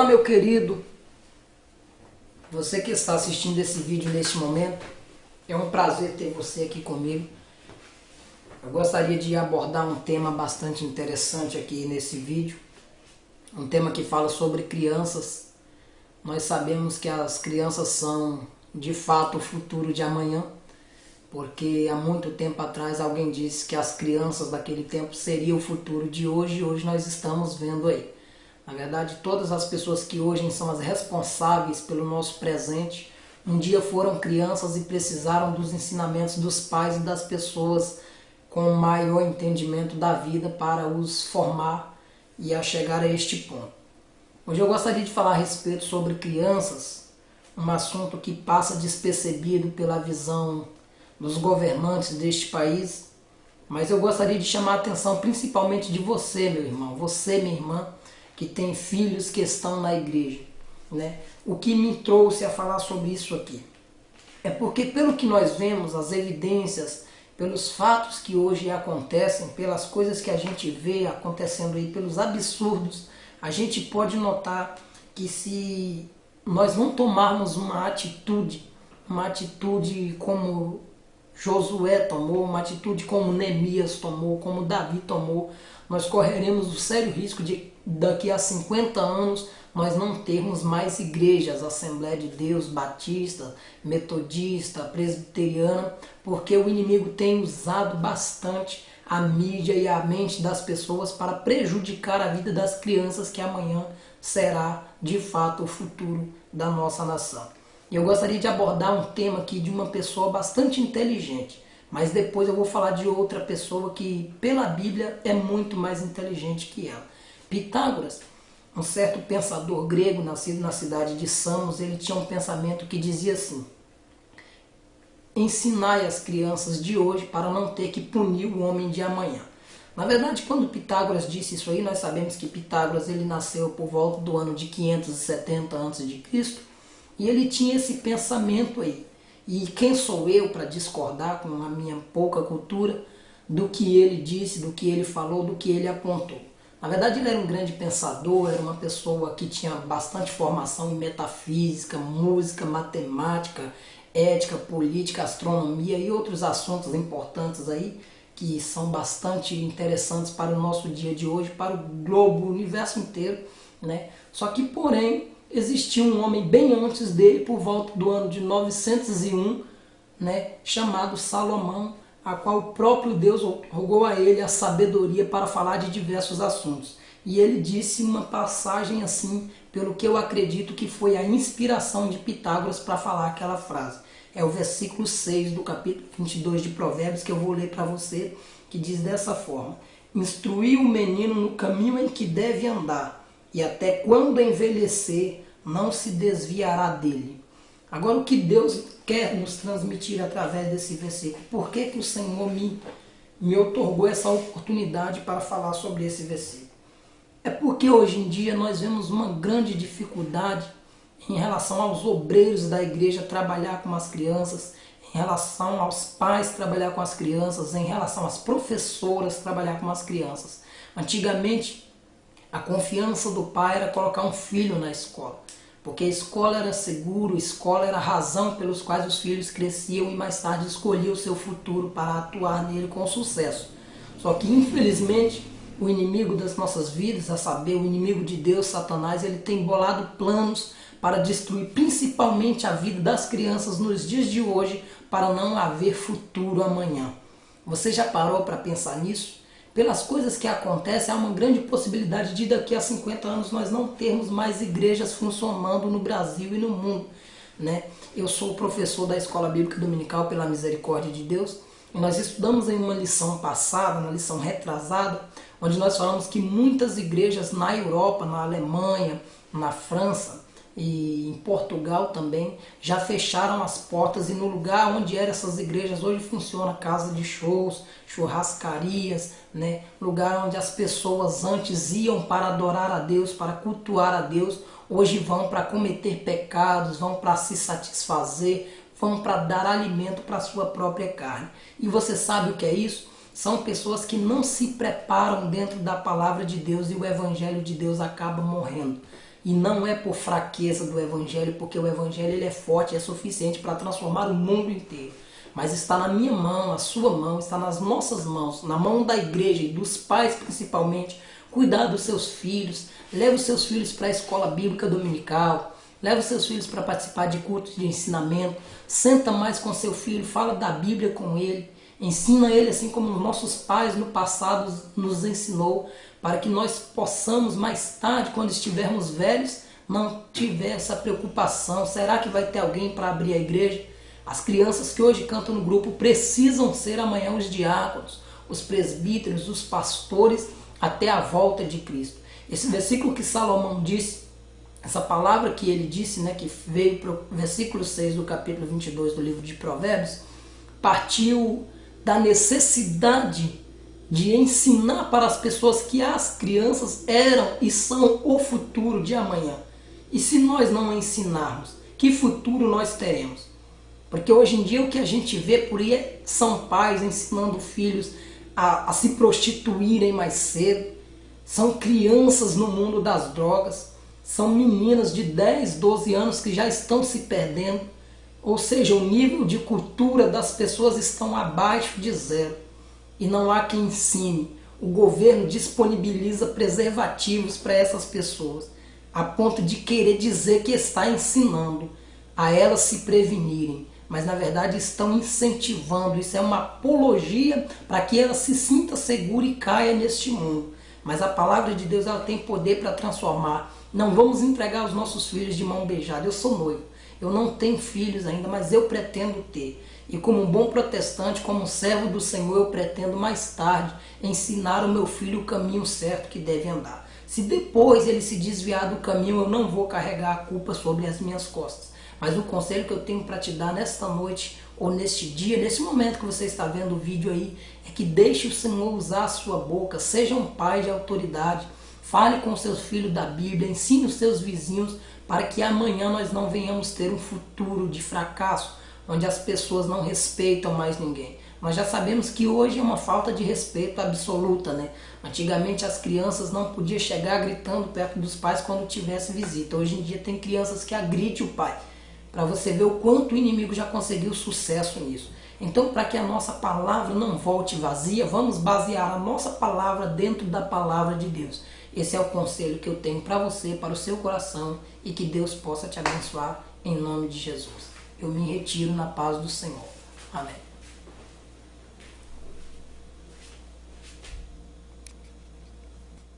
Olá, meu querido, você que está assistindo esse vídeo neste momento, é um prazer ter você aqui comigo. Eu gostaria de abordar um tema bastante interessante aqui nesse vídeo, um tema que fala sobre crianças. Nós sabemos que as crianças são de fato o futuro de amanhã, porque há muito tempo atrás alguém disse que as crianças daquele tempo seriam o futuro de hoje, e hoje nós estamos vendo aí. Na verdade, todas as pessoas que hoje são as responsáveis pelo nosso presente, um dia foram crianças e precisaram dos ensinamentos dos pais e das pessoas com maior entendimento da vida para os formar e a chegar a este ponto. Hoje eu gostaria de falar a respeito sobre crianças, um assunto que passa despercebido pela visão dos governantes deste país, mas eu gostaria de chamar a atenção principalmente de você, meu irmão, você, minha irmã, que tem filhos que estão na igreja, né? O que me trouxe a falar sobre isso aqui é porque, pelo que nós vemos, as evidências, pelos fatos que hoje acontecem, pelas coisas que a gente vê acontecendo aí, pelos absurdos, a gente pode notar que se nós não tomarmos uma atitude como Josué tomou, uma atitude como Neemias tomou, como Davi tomou, nós correremos o sério risco de daqui a 50 anos nós não termos mais igrejas, Assembleia de Deus, Batista, Metodista, Presbiteriana, porque o inimigo tem usado bastante a mídia e a mente das pessoas para prejudicar a vida das crianças, que amanhã será de fato o futuro da nossa nação. E eu gostaria de abordar um tema aqui de uma pessoa bastante inteligente, mas depois eu vou falar de outra pessoa que, pela Bíblia, é muito mais inteligente que ela. Pitágoras, um certo pensador grego nascido na cidade de Samos, ele tinha um pensamento que dizia assim: ensinai as crianças de hoje para não ter que punir o homem de amanhã. Na verdade, quando Pitágoras disse isso aí, nós sabemos que Pitágoras ele nasceu por volta do ano de 570 a.C., e ele tinha esse pensamento aí. E quem sou eu para discordar com a minha pouca cultura do que ele disse, do que ele falou, do que ele apontou? Na verdade, ele era um grande pensador, era uma pessoa que tinha bastante formação em metafísica, música, matemática, ética, política, astronomia e outros assuntos importantes aí que são bastante interessantes para o nosso dia de hoje, para o globo, o universo inteiro, né? Só que, porém, existia um homem bem antes dele, por volta do ano de 901, né, chamado Salomão, a qual o próprio Deus rogou a ele a sabedoria para falar de diversos assuntos. E ele disse uma passagem assim, pelo que eu acredito que foi a inspiração de Pitágoras para falar aquela frase. É o versículo 6 do capítulo 22 de Provérbios, que eu vou ler para você, que diz dessa forma: instruir o menino no caminho em que deve andar, e até quando envelhecer não se desviará dele. Agora, o que Deus quer nos transmitir através desse versículo? Por que que o Senhor me otorgou essa oportunidade para falar sobre esse versículo? É porque hoje em dia nós vemos uma grande dificuldade em relação aos obreiros da igreja trabalhar com as crianças, em relação aos pais trabalhar com as crianças, em relação às professoras trabalhar com as crianças. Antigamente, a confiança do pai era colocar um filho na escola, porque a escola era seguro, a escola era a razão pelos quais os filhos cresciam e mais tarde escolhiam o seu futuro para atuar nele com sucesso. Só que, infelizmente, o inimigo das nossas vidas, a saber, o inimigo de Deus, Satanás, ele tem bolado planos para destruir principalmente a vida das crianças nos dias de hoje, para não haver futuro amanhã. Você já parou para pensar nisso? Pelas coisas que acontecem, há uma grande possibilidade de daqui a 50 anos nós não termos mais igrejas funcionando no Brasil e no mundo, né? Eu sou professor da Escola Bíblica Dominical pela misericórdia de Deus, e nós estudamos em uma lição passada, uma lição retrasada, onde nós falamos que muitas igrejas na Europa, na Alemanha, na França e em Portugal também já fecharam as portas, e no lugar onde eram essas igrejas hoje funciona casa de shows, churrascarias, né? Lugar onde as pessoas antes iam para adorar a Deus, para cultuar a Deus, hoje vão para cometer pecados, vão para se satisfazer, vão para dar alimento para a sua própria carne. E você sabe o que é isso? São pessoas que não se preparam dentro da palavra de Deus, e o evangelho de Deus acaba morrendo. E não é por fraqueza do Evangelho, porque o Evangelho ele é forte, é suficiente para transformar o mundo inteiro. Mas está na minha mão, na sua mão, está nas nossas mãos, na mão da igreja e dos pais principalmente, cuidar dos seus filhos. Leve os seus filhos para a escola bíblica dominical, leve os seus filhos para participar de cultos de ensinamento, senta mais com seu filho, fala da Bíblia com ele, ensina ele assim como nossos pais no passado nos ensinou, para que nós possamos mais tarde, quando estivermos velhos, não tiver essa preocupação. Será que vai ter alguém para abrir a igreja? As crianças que hoje cantam no grupo precisam ser amanhã os diáconos, os presbíteros, os pastores, até a volta de Cristo. Esse versículo que Salomão disse, essa palavra que ele disse, né, que veio para o versículo 6 do capítulo 22 do livro de Provérbios, partiu da necessidade de ensinar para as pessoas que as crianças eram e são o futuro de amanhã. E se nós não ensinarmos, que futuro nós teremos? Porque hoje em dia o que a gente vê por aí são pais ensinando filhos a se prostituírem mais cedo, são crianças no mundo das drogas, são meninas de 10, 12 anos que já estão se perdendo, ou seja, o nível de cultura das pessoas estão abaixo de zero e não há quem ensine. O governo disponibiliza preservativos para essas pessoas, a ponto de querer dizer que está ensinando a elas se prevenirem, mas na verdade estão incentivando. Isso é uma apologia para que ela se sinta segura e caia neste mundo. Mas a palavra de Deus ela tem poder para transformar. Não vamos entregar os nossos filhos de mão beijada. Eu sou noivo, eu não tenho filhos ainda, mas eu pretendo ter. E como um bom protestante, como um servo do Senhor, eu pretendo mais tarde ensinar o meu filho o caminho certo que deve andar. Se depois ele se desviar do caminho, eu não vou carregar a culpa sobre as minhas costas. Mas o conselho que eu tenho para te dar nesta noite, ou neste dia, nesse momento que você está vendo o vídeo aí, é que deixe o Senhor usar a sua boca, seja um pai de autoridade, fale com seus filhos da Bíblia, ensine os seus vizinhos, para que amanhã nós não venhamos ter um futuro de fracasso, onde as pessoas não respeitam mais ninguém. Nós já sabemos que hoje é uma falta de respeito absoluta, né? Antigamente as crianças não podiam chegar gritando perto dos pais quando tivesse visita. Hoje em dia tem crianças que agridem o pai, para você ver o quanto o inimigo já conseguiu sucesso nisso. Então, para que a nossa palavra não volte vazia, vamos basear a nossa palavra dentro da palavra de Deus. Esse é o conselho que eu tenho para você, para o seu coração, e que Deus possa te abençoar em nome de Jesus. Eu me retiro na paz do Senhor. Amém.